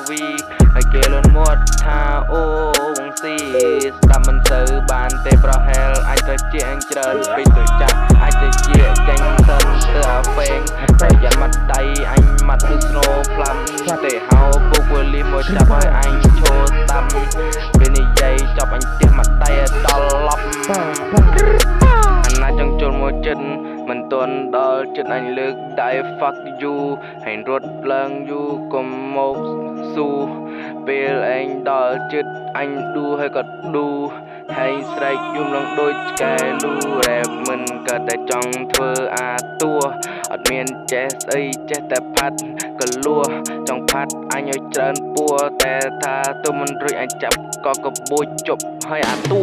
វីហើយគេលន់មាត់ថាអូវងស៊ីស្ដាប់មិនសូវបានទេប្រហែលអាចទៅជាអញច្រើនពេកទៅចាស់អាចទៅជាចាញ់សិនទៅអាហ្វេងតែយ៉ាន់មាត់ដៃអញមាត់គឺស្នូផ្លាំទេហៅពុកវលីមកចាប់ឲ្យអញឈោស្ដាំពេលនិយាយចប់អញទះមាត់ដៃដល់ឡប់អាណាចង់ចូលមកចិត្តមិនទាន់ដល់ចិត្តអញលើកដៃ fuck you ហើយរត់ឡើងយូរកុំមកស៊ូពេលឯងដល់ចិត្តអញឌូហើយក៏ឌូហើយស្រែកយំឡើងដូចឆ្កែលូរ៉េបមិនក៏តែចង់ធ្វើអាតួអត់មានចេះស្អីចេះតែផាត់ក៏លួចង់ផាត់អញឲ្យច្រើនពួរតែថាទៅមិនរួចអញចាប់ក៏កបួចជប់ហើយអាតួ